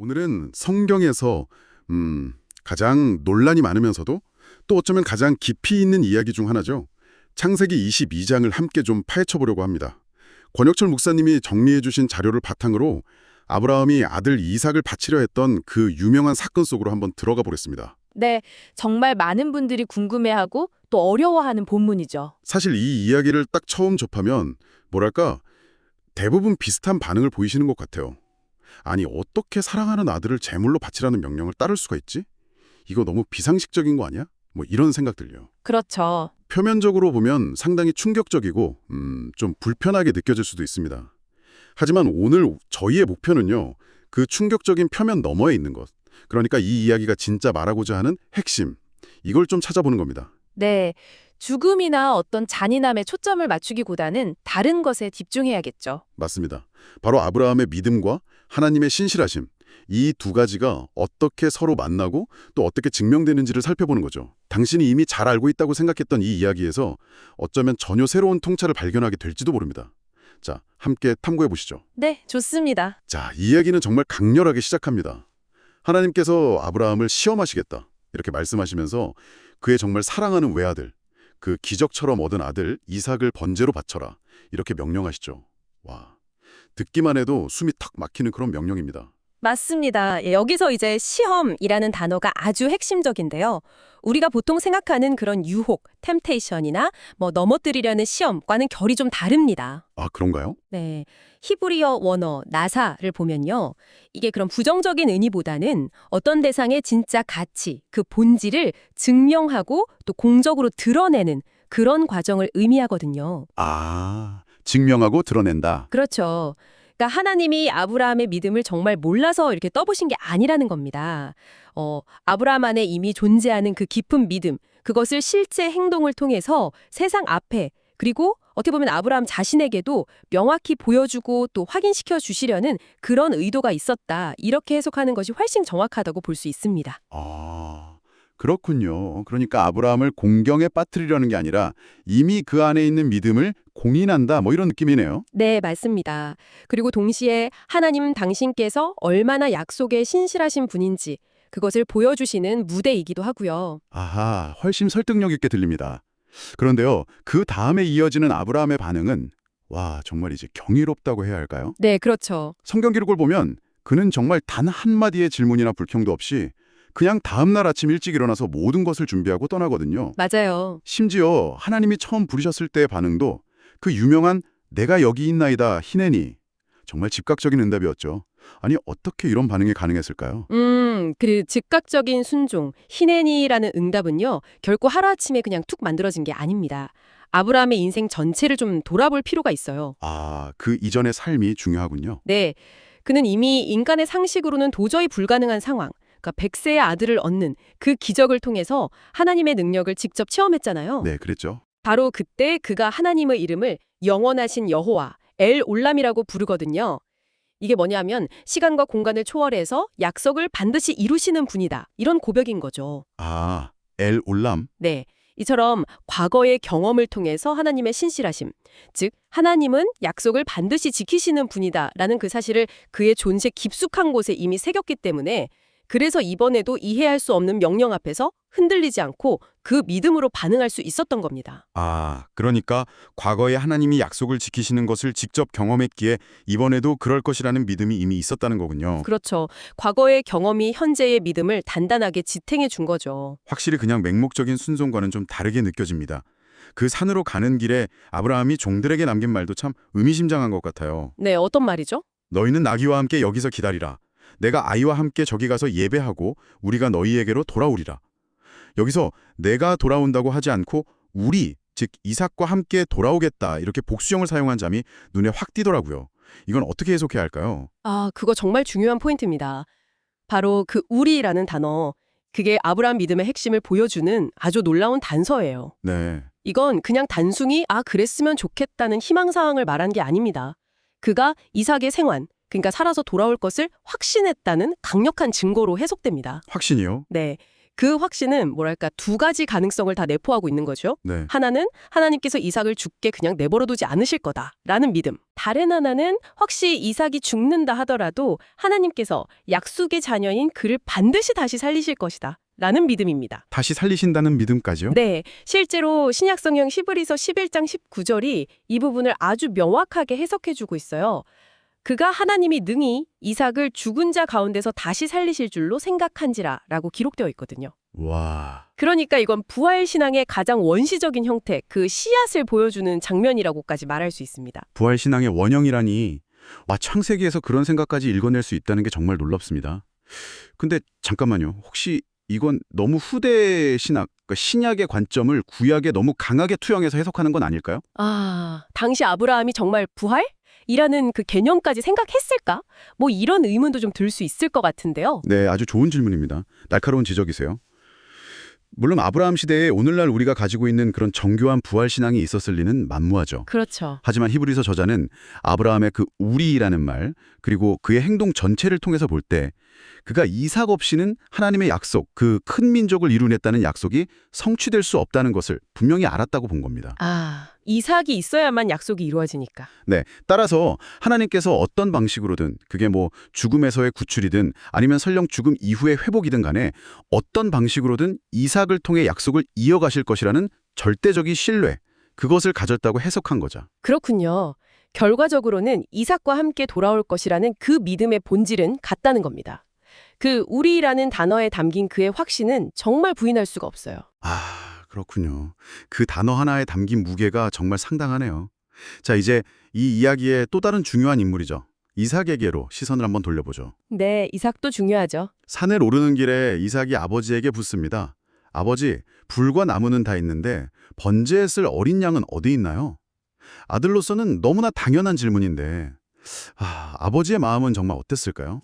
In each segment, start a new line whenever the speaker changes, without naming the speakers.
오늘은 성경에서 가장 논란이 많으면서도 또 어쩌면 가장 깊이 있는 이야기 중 하나죠. 창세기 22장을 함께 좀 파헤쳐 보려고 합니다. 권혁철 목사님이 정리해 주신 자료를 바탕으로 아브라함이 아들 이삭을 바치려 했던 그 유명한 사건 속으로 한번 들어가 보겠습니다.
네, 정말 많은 분들이 궁금해하고 또 어려워하는 본문이죠.
사실 이 이야기를 딱 처음 접하면 뭐랄까 대부분 비슷한 반응을 보이시는 것 같아요. 아니 어떻게 사랑하는 아들을 제물로 바치라는 명령을 따를 수가 있지? 이거 너무 비상식적인 거 아니야? 뭐 이런 생각들요.
그렇죠.
표면적으로 보면 상당히 충격적이고 좀 불편하게 느껴질 수도 있습니다. 하지만 오늘 저희의 목표는요. 그 충격적인 표면 너머에 있는 것. 그러니까 이 이야기가 진짜 말하고자 하는 핵심. 이걸 좀 찾아보는 겁니다.
네, 죽음이나 어떤 잔인함에 초점을 맞추기보다는 다른 것에 집중해야겠죠.
맞습니다. 바로 아브라함의 믿음과 하나님의 신실하심. 이 두 가지가 어떻게 서로 만나고 또 어떻게 증명되는지를 살펴보는 거죠. 당신이 이미 잘 알고 있다고 생각했던 이 이야기에서 어쩌면 전혀 새로운 통찰을 발견하게 될지도 모릅니다. 자, 함께 탐구해 보시죠.
네, 좋습니다.
자, 이 이야기는 정말 강렬하게 시작합니다. 하나님께서 아브라함을 시험하시겠다 이렇게 말씀하시면서 그의 정말 사랑하는 외아들, 그 기적처럼 얻은 아들 이삭을 번제로 바쳐라 이렇게 명령하시죠. 와, 듣기만 해도 숨이 탁 막히는 그런 명령입니다.
맞습니다. 여기서 이제 시험이라는 단어가 아주 핵심적인데요. 우리가 보통 생각하는 그런 유혹, 템테이션이나 넘어뜨리려는 시험과는 결이 좀 다릅니다.
아, 그런가요?
네. 히브리어 원어 나사를 보면요. 이게 그런 부정적인 의미보다는 어떤 대상의 진짜 가치, 그 본질을 증명하고 또 공적으로 드러내는 그런 과정을 의미하거든요.
아, 증명하고 드러낸다.
그렇죠. 그러니까 하나님이 아브라함의 믿음을 정말 몰라서 이렇게 떠보신 게 아니라는 겁니다. 아브라함 안에 이미 존재하는 그 깊은 믿음, 그것을 실제 행동을 통해서 세상 앞에 그리고 어떻게 보면 아브라함 자신에게도 명확히 보여주고 또 확인시켜 주시려는 그런 의도가 있었다. 이렇게 해석하는 것이 훨씬 정확하다고 볼 수 있습니다.
아, 그렇군요. 그러니까 아브라함을 공경에 빠뜨리려는 게 아니라 이미 그 안에 있는 믿음을 공인한다 뭐 이런 느낌이네요.
네, 맞습니다. 그리고 동시에 하나님 당신께서 얼마나 약속에 신실하신 분인지 그것을 보여주시는 무대이기도 하고요.
아하, 훨씬 설득력 있게 들립니다. 그런데요, 그 다음에 이어지는 아브라함의 반응은 와, 정말 이제 경이롭다고 해야 할까요?
네, 그렇죠.
성경 기록을 보면 그는 정말 단 한마디의 질문이나 불평도 없이 그냥 다음날 아침 일찍 일어나서 모든 것을 준비하고 떠나거든요.
맞아요.
심지어 하나님이 처음 부르셨을 때의 반응도 그 유명한 내가 여기 있나이다 히내니 정말 즉각적인 응답이었죠. 아니 어떻게 이런 반응이 가능했을까요?
그 즉각적인 순종, 히네니라는 응답은요, 결코 하루아침에 그냥 툭 만들어진 게 아닙니다. 아브라함의 인생 전체를 좀 돌아볼 필요가 있어요.
아, 그 이전의 삶이 중요하군요.
네, 그는 이미 인간의 상식으로는 도저히 불가능한 상황, 그러니까 100세의 아들을 얻는 그 기적을 통해서 하나님의 능력을 직접 체험했잖아요.
네, 그랬죠.
바로 그때 그가 하나님의 이름을 영원하신 여호와, 엘 올람이라고 부르거든요. 이게 뭐냐면 시간과 공간을 초월해서 약속을 반드시 이루시는 분이다. 이런 고백인 거죠.
아, 엘 올람?
네. 이처럼 과거의 경험을 통해서 하나님의 신실하심, 즉 하나님은 약속을 반드시 지키시는 분이다라는 그 사실을 그의 존재 깊숙한 곳에 이미 새겼기 때문에 그래서 이번에도 이해할 수 없는 명령 앞에서 흔들리지 않고 그 믿음으로 반응할 수 있었던 겁니다.
아, 그러니까 과거에 하나님이 약속을 지키시는 것을 직접 경험했기에 이번에도 그럴 것이라는 믿음이 이미 있었다는 거군요.
그렇죠. 과거의 경험이 현재의 믿음을 단단하게 지탱해 준 거죠.
확실히 그냥 맹목적인 순종과는 좀 다르게 느껴집니다. 그 산으로 가는 길에 아브라함이 종들에게 남긴 말도 참 의미심장한 것 같아요.
네, 어떤 말이죠?
너희는 나귀와 함께 여기서 기다리라. 내가 아이와 함께 저기 가서 예배하고 우리가 너희에게로 돌아오리라. 여기서 내가 돌아온다고 하지 않고 우리, 즉 이삭과 함께 돌아오겠다 이렇게 복수형을 사용한 점이 눈에 확 띄더라고요. 이건 어떻게 해석해야 할까요?
아, 그거 정말 중요한 포인트입니다. 바로 그 우리라는 단어, 그게 아브라함 믿음의 핵심을 보여주는 아주 놀라운 단서예요.
네,
이건 그냥 단순히 그랬으면 좋겠다는 희망사항을 말한 게 아닙니다. 그가 이삭의 생還, 그러니까 살아서 돌아올 것을 확신했다는 강력한 증거로 해석됩니다.
확신이요?
네. 그 확신은 뭐랄까 두 가지 가능성을 다 내포하고 있는 거죠.
네.
하나는 하나님께서 이삭을 죽게 그냥 내버려두지 않으실 거다라는 믿음. 다른 하나는 혹시 이삭이 죽는다 하더라도 하나님께서 약속의 자녀인 그를 반드시 다시 살리실 것이다 라는 믿음입니다.
다시 살리신다는 믿음까지요?
네, 실제로 신약성경 히브리서 11장 19절이 이 부분을 아주 명확하게 해석해주고 있어요. 그가 하나님이 능히 이삭을 죽은 자 가운데서 다시 살리실 줄로 생각한지라 라고 기록되어 있거든요.
와.
그러니까 이건 부활신앙의 가장 원시적인 형태, 그 씨앗을 보여주는 장면이라고까지 말할 수 있습니다.
부활신앙의 원형이라니. 와, 창세기에서 그런 생각까지 읽어낼 수 있다는 게 정말 놀랍습니다. 근데 잠깐만요. 혹시 이건 너무 후대 신학, 그러니까 신약의 관점을 구약에 너무 강하게 투영해서 해석하는 건 아닐까요?
당시 아브라함이 정말 부활? 이라는 그 개념까지 생각했을까? 뭐 이런 의문도 좀 들 수 있을 것 같은데요.
네, 아주 좋은 질문입니다. 날카로운 지적이세요. 물론 아브라함 시대에 오늘날 우리가 가지고 있는 그런 정교한 부활 신앙이 있었을 리는 만무하죠.
그렇죠.
하지만 히브리서 저자는 아브라함의 그 우리라는 말, 그리고 그의 행동 전체를 통해서 볼 때 그가 이삭 없이는 하나님의 약속, 그 큰 민족을 이루냈다는 약속이 성취될 수 없다는 것을 분명히 알았다고 본 겁니다.
이삭이 있어야만 약속이 이루어지니까.
네, 따라서 하나님께서 어떤 방식으로든 그게 뭐 죽음에서의 구출이든 아니면 설령 죽음 이후의 회복이든 간에 어떤 방식으로든 이삭을 통해 약속을 이어가실 것이라는 절대적인 신뢰, 그것을 가졌다고 해석한 거죠.
그렇군요. 결과적으로는 이삭과 함께 돌아올 것이라는 그 믿음의 본질은 같다는 겁니다. 그 우리라는 단어에 담긴 그의 확신은 정말 부인할 수가 없어요.
그렇군요. 그 단어 하나에 담긴 무게가 정말 상당하네요. 자, 이제 이 이야기의 또 다른 중요한 인물이죠. 이삭에게로 시선을 한번 돌려보죠.
네, 이삭도 중요하죠.
산을 오르는 길에 이삭이 아버지에게 묻습니다. 아버지, 불과 나무는 다 있는데 번제에 쓸 어린 양은 어디 있나요? 아들로서는 너무나 당연한 질문인데 아버지의 마음은 정말 어땠을까요?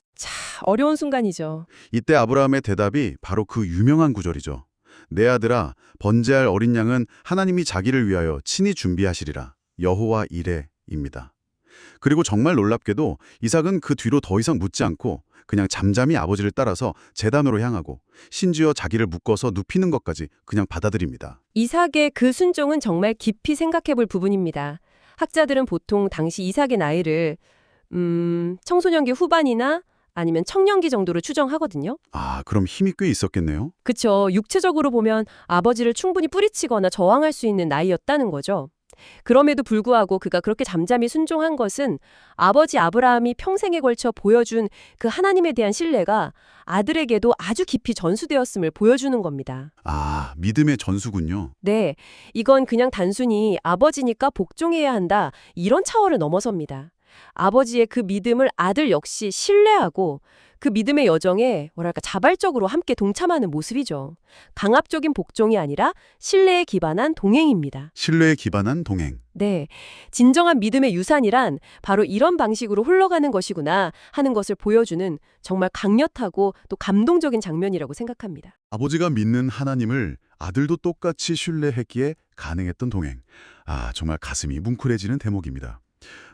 어려운 순간이죠.
이때 아브라함의 대답이 바로 그 유명한 구절이죠. 내 아들아, 번제할 어린 양은 하나님이 자기를 위하여 친히 준비하시리라. 여호와 이레입니다. 그리고 정말 놀랍게도 이삭은 그 뒤로 더 이상 묻지 않고 그냥 잠잠히 아버지를 따라서 제단으로 향하고 심지어 자기를 묶어서 눕히는 것까지 그냥 받아들입니다.
이삭의 그 순종은 정말 깊이 생각해볼 부분입니다. 학자들은 보통 당시 이삭의 나이를 청소년기 후반이나 아니면 청년기 정도로 추정하거든요.
그럼 힘이 꽤 있었겠네요?
그쵸. 육체적으로 보면 아버지를 충분히 뿌리치거나 저항할 수 있는 나이였다는 거죠. 그럼에도 불구하고 그가 그렇게 잠잠히 순종한 것은 아버지 아브라함이 평생에 걸쳐 보여준 그 하나님에 대한 신뢰가 아들에게도 아주 깊이 전수되었음을 보여주는 겁니다.
믿음의 전수군요.
네, 이건 그냥 단순히 아버지니까 복종해야 한다 이런 차원을 넘어섭니다. 아버지의 그 믿음을 아들 역시 신뢰하고 그 믿음의 여정에 자발적으로 함께 동참하는 모습이죠. 강압적인 복종이 아니라 신뢰에 기반한 동행입니다.
신뢰에 기반한 동행.
네, 진정한 믿음의 유산이란 바로 이런 방식으로 흘러가는 것이구나 하는 것을 보여주는 정말 강력하고 또 감동적인 장면이라고 생각합니다.
아버지가 믿는 하나님을 아들도 똑같이 신뢰했기에 가능했던 동행. 정말 가슴이 뭉클해지는 대목입니다.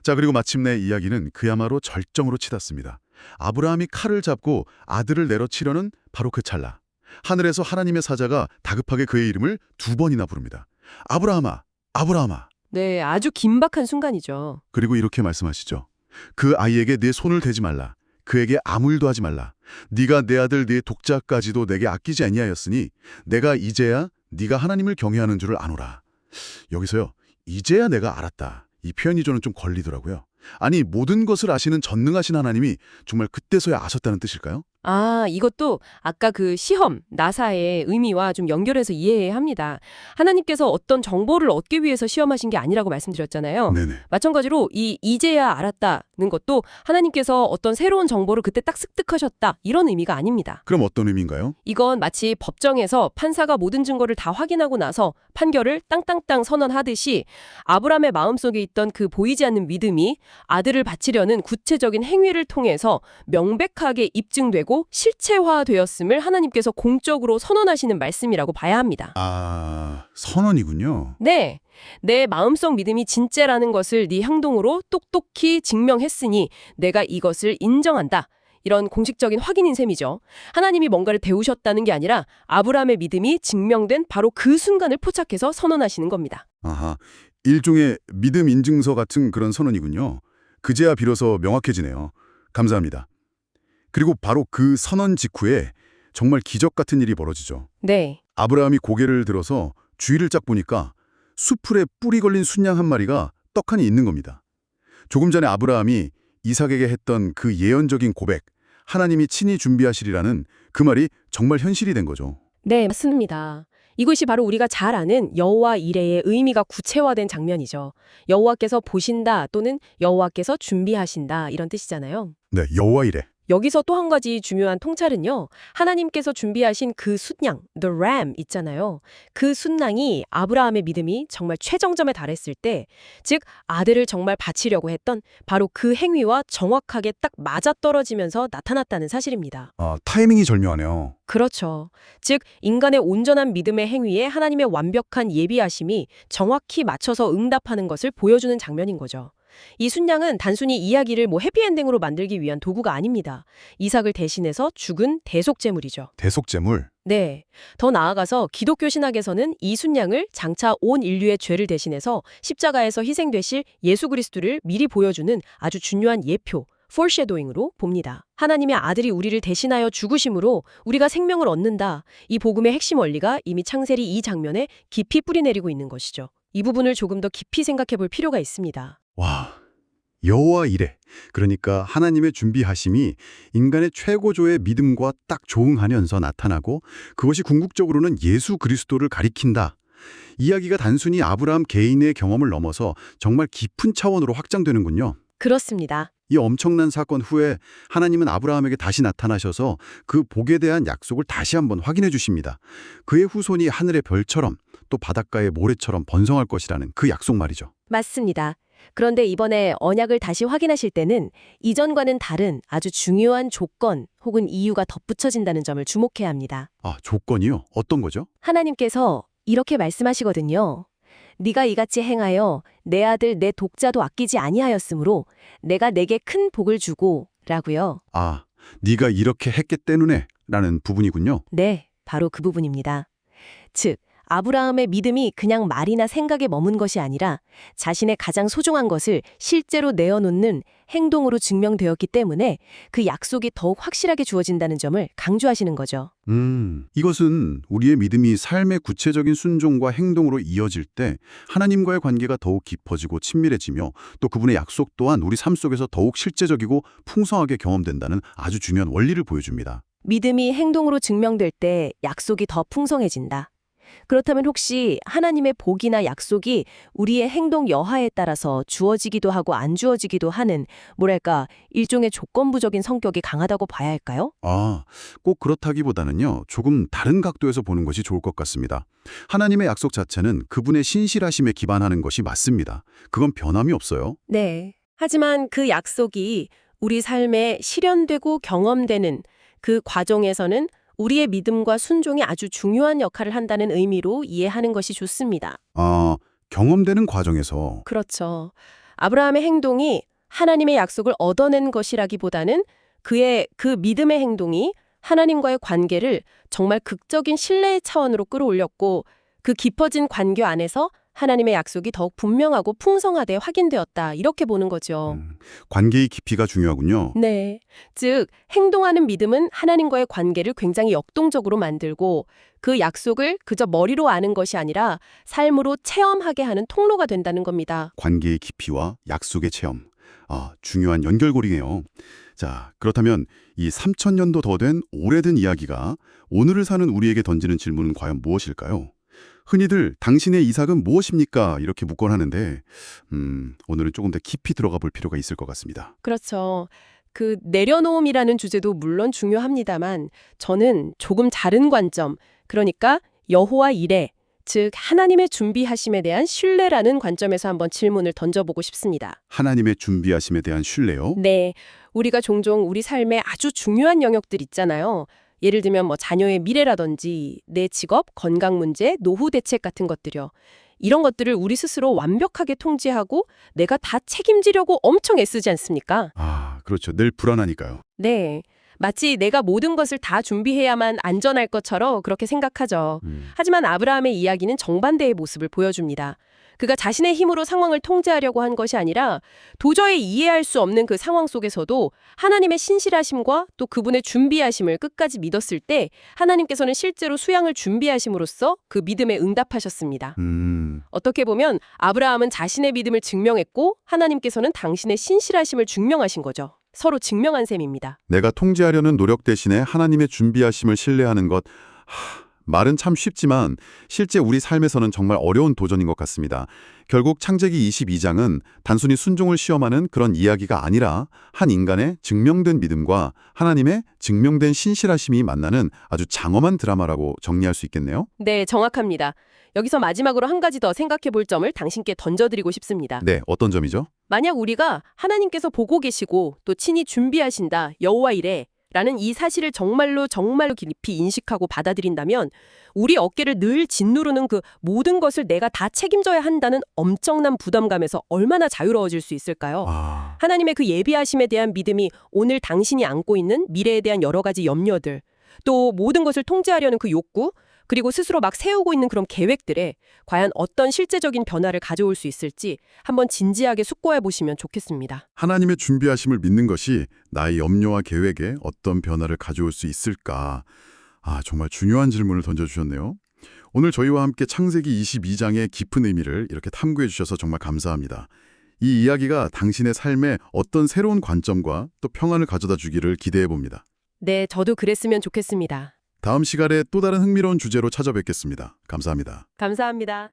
자, 그리고 마침내 이야기는 그야말로 절정으로 치닫습니다. 아브라함이 칼을 잡고 아들을 내려치려는 바로 그 찰나. 하늘에서 하나님의 사자가 다급하게 그의 이름을 2번이나 부릅니다. 아브라함아, 아브라함아.
네, 아주 긴박한 순간이죠.
그리고 이렇게 말씀하시죠. 그 아이에게 네 손을 대지 말라. 그에게 아무 일도 하지 말라. 네가 내 아들 네 독자까지도 내게 아끼지 아니하였으니 내가 이제야 네가 하나님을 경외하는 줄을 아노라. 여기서요. 이제야 내가 알았다. 이 표현이 저는 좀 걸리더라고요. 아니, 모든 것을 아시는 전능하신 하나님이 정말 그때서야 아셨다는 뜻일까요?
이것도 아까 그 시험, 나사의 의미와 좀 연결해서 이해해야 합니다. 하나님께서 어떤 정보를 얻기 위해서 시험하신 게 아니라고 말씀드렸잖아요.
네네.
마찬가지로 이제야 알았다는 것도 하나님께서 어떤 새로운 정보를 그때 딱 습득하셨다 이런 의미가 아닙니다.
그럼 어떤 의미인가요?
이건 마치 법정에서 판사가 모든 증거를 다 확인하고 나서 판결을 땅땅땅 선언하듯이 아브라함의 마음속에 있던 그 보이지 않는 믿음이 아들을 바치려는 구체적인 행위를 통해서 명백하게 입증되고 실체화되었음을 하나님께서 공적으로 선언하시는 말씀이라고 봐야 합니다.
선언이군요.
네, 내 마음속 믿음이 진짜라는 것을 네 행동으로 똑똑히 증명했으니 내가 이것을 인정한다. 이런 공식적인 확인인 셈이죠. 하나님이 뭔가를 배우셨다는 게 아니라 아브라함의 믿음이 증명된 바로 그 순간을 포착해서 선언하시는 겁니다.
아하, 일종의 믿음 인증서 같은 그런 선언이군요. 그제야 비로소 명확해지네요. 감사합니다. 그리고 바로 그 선언 직후에 정말 기적 같은 일이 벌어지죠.
네.
아브라함이 고개를 들어서 주위를 쫙 보니까 수풀에 뿔이 걸린 순양 한 마리가 떡하니 있는 겁니다. 조금 전에 아브라함이 이삭에게 했던 그 예언적인 고백, 하나님이 친히 준비하시리라는 그 말이 정말 현실이 된 거죠.
네, 맞습니다. 이것이 바로 우리가 잘 아는 여호와 이레의 의미가 구체화된 장면이죠. 여호와께서 보신다 또는 여호와께서 준비하신다 이런 뜻이잖아요.
네, 여호와 이래.
여기서 또 한 가지 중요한 통찰은요. 하나님께서 준비하신 그 숫양, the ram 있잖아요. 그 순양이 아브라함의 믿음이 정말 최정점에 달했을 때, 즉 아들을 정말 바치려고 했던 바로 그 행위와 정확하게 딱 맞아떨어지면서 나타났다는 사실입니다.
아, 타이밍이 절묘하네요.
그렇죠. 즉 인간의 온전한 믿음의 행위에 하나님의 완벽한 예비하심이 정확히 맞춰서 응답하는 것을 보여주는 장면인 거죠. 이 순양은 단순히 이야기를 해피엔딩으로 만들기 위한 도구가 아닙니다. 이삭을 대신해서 죽은 대속제물이죠.
대속제물.
네. 더 나아가서 기독교 신학에서는 이 순양을 장차 온 인류의 죄를 대신해서 십자가에서 희생되실 예수 그리스도를 미리 보여주는 아주 중요한 예표, foreshadowing으로 봅니다. 하나님의 아들이 우리를 대신하여 죽으심으로 우리가 생명을 얻는다. 이 복음의 핵심 원리가 이미 창세기 이 장면에 깊이 뿌리내리고 있는 것이죠. 이 부분을 조금 더 깊이 생각해 볼 필요가 있습니다.
와, 여호와 이래. 그러니까 하나님의 준비하심이 인간의 최고조의 믿음과 딱 조응하면서 나타나고 그것이 궁극적으로는 예수 그리스도를 가리킨다. 이야기가 단순히 아브라함 개인의 경험을 넘어서 정말 깊은 차원으로 확장되는군요.
그렇습니다.
이 엄청난 사건 후에 하나님은 아브라함에게 다시 나타나셔서 그 복에 대한 약속을 다시 한번 확인해 주십니다. 그의 후손이 하늘의 별처럼 또 바닷가의 모래처럼 번성할 것이라는 그 약속 말이죠.
맞습니다. 그런데 이번에 언약을 다시 확인하실 때는 이전과는 다른 아주 중요한 조건 혹은 이유가 덧붙여진다는 점을 주목해야 합니다.
아, 조건이요? 어떤 거죠?
하나님께서 이렇게 말씀하시거든요. 네가 이같이 행하여 내 아들 내 독자도 아끼지 아니하였으므로 내가 내게 큰 복을 주고 라고요.
아, 네가 이렇게 했기 때문에 라는 부분이군요.
네, 바로 그 부분입니다. 즉, 아브라함의 믿음이 그냥 말이나 생각에 머문 것이 아니라 자신의 가장 소중한 것을 실제로 내어놓는 행동으로 증명되었기 때문에 그 약속이 더욱 확실하게 주어진다는 점을 강조하시는 거죠.
이것은 우리의 믿음이 삶의 구체적인 순종과 행동으로 이어질 때 하나님과의 관계가 더욱 깊어지고 친밀해지며 또 그분의 약속 또한 우리 삶 속에서 더욱 실제적이고 풍성하게 경험된다는 아주 중요한 원리를 보여줍니다.
믿음이 행동으로 증명될 때 약속이 더 풍성해진다. 그렇다면 혹시 하나님의 복이나 약속이 우리의 행동 여하에 따라서 주어지기도 하고 안 주어지기도 하는 뭐랄까 일종의 조건부적인 성격이 강하다고 봐야 할까요?
아, 꼭 그렇다기보다는요. 조금 다른 각도에서 보는 것이 좋을 것 같습니다. 하나님의 약속 자체는 그분의 신실하심에 기반하는 것이 맞습니다. 그건 변함이 없어요.
네. 하지만 그 약속이 우리 삶에 실현되고 경험되는 그 과정에서는 우리의 믿음과 순종이 아주 중요한 역할을 한다는 의미로 이해하는 것이 좋습니다.
아, 경험되는 과정에서.
그렇죠. 아브라함의 행동이 하나님의 약속을 얻어낸 것이라기보다는 그의 그 믿음의 행동이 하나님과의 관계를 정말 극적인 신뢰의 차원으로 끌어올렸고 그 깊어진 관계 안에서 하나님의 약속이 더욱 분명하고 풍성하게 확인되었다. 이렇게 보는 거죠.
관계의 깊이가 중요하군요.
네. 즉, 행동하는 믿음은 하나님과의 관계를 굉장히 역동적으로 만들고 그 약속을 그저 머리로 아는 것이 아니라 삶으로 체험하게 하는 통로가 된다는 겁니다.
관계의 깊이와 약속의 체험. 아, 중요한 연결고리네요. 자, 그렇다면 이 3000년도 더 된 오래된 이야기가 오늘을 사는 우리에게 던지는 질문은 과연 무엇일까요? 흔히들 당신의 이삭은 무엇입니까? 이렇게 묻곤 하는데 오늘은 조금 더 깊이 들어가 볼 필요가 있을 것 같습니다.
그렇죠. 그 내려놓음이라는 주제도 물론 중요합니다만 저는 조금 다른 관점, 그러니까 여호와 이레, 즉 하나님의 준비하심에 대한 신뢰라는 관점에서 한번 질문을 던져보고 싶습니다.
하나님의 준비하심에 대한 신뢰요?
네, 우리가 종종 우리 삶에 아주 중요한 영역들 있잖아요. 예를 들면 자녀의 미래라든지 내 직업, 건강 문제, 노후 대책 같은 것들이요. 이런 것들을 우리 스스로 완벽하게 통제하고 내가 다 책임지려고 엄청 애쓰지 않습니까?
아, 그렇죠. 늘 불안하니까요.
네. 마치 내가 모든 것을 다 준비해야만 안전할 것처럼 그렇게 생각하죠. 하지만 아브라함의 이야기는 정반대의 모습을 보여줍니다. 그가 자신의 힘으로 상황을 통제하려고 한 것이 아니라 도저히 이해할 수 없는 그 상황 속에서도 하나님의 신실하심과 또 그분의 준비하심을 끝까지 믿었을 때 하나님께서는 실제로 수양을 준비하심으로써 그 믿음에 응답하셨습니다. 어떻게 보면 아브라함은 자신의 믿음을 증명했고 하나님께서는 당신의 신실하심을 증명하신 거죠. 서로 증명한 셈입니다.
내가 통제하려는 노력 대신에 하나님의 준비하심을 신뢰하는 것, 말은 참 쉽지만 실제 우리 삶에서는 정말 어려운 도전인 것 같습니다. 결국 창세기 22장은 단순히 순종을 시험하는 그런 이야기가 아니라 한 인간의 증명된 믿음과 하나님의 증명된 신실하심이 만나는 아주 장엄한 드라마라고 정리할 수 있겠네요.
네, 정확합니다. 여기서 마지막으로 한 가지 더 생각해 볼 점을 당신께 던져드리고 싶습니다.
네, 어떤 점이죠?
만약 우리가 하나님께서 보고 계시고 또 친히 준비하신다, 여호와 이래 라는 이 사실을 정말로 깊이 인식하고 받아들인다면 우리 어깨를 늘 짓누르는 그 모든 것을 내가 다 책임져야 한다는 엄청난 부담감에서 얼마나 자유로워질 수 있을까요? 하나님의 그 예비하심에 대한 믿음이 오늘 당신이 안고 있는 미래에 대한 여러 가지 염려들, 또 모든 것을 통제하려는 그 욕구, 그리고 스스로 막 세우고 있는 그런 계획들에 과연 어떤 실제적인 변화를 가져올 수 있을지 한번 진지하게 숙고해 보시면 좋겠습니다.
하나님의 준비하심을 믿는 것이 나의 염려와 계획에 어떤 변화를 가져올 수 있을까? 정말 중요한 질문을 던져주셨네요. 오늘 저희와 함께 창세기 22장의 깊은 의미를 이렇게 탐구해 주셔서 정말 감사합니다. 이 이야기가 당신의 삶에 어떤 새로운 관점과 또 평안을 가져다 주기를 기대해 봅니다.
네, 저도 그랬으면 좋겠습니다.
다음 시간에 또 다른 흥미로운 주제로 찾아뵙겠습니다. 감사합니다.
감사합니다.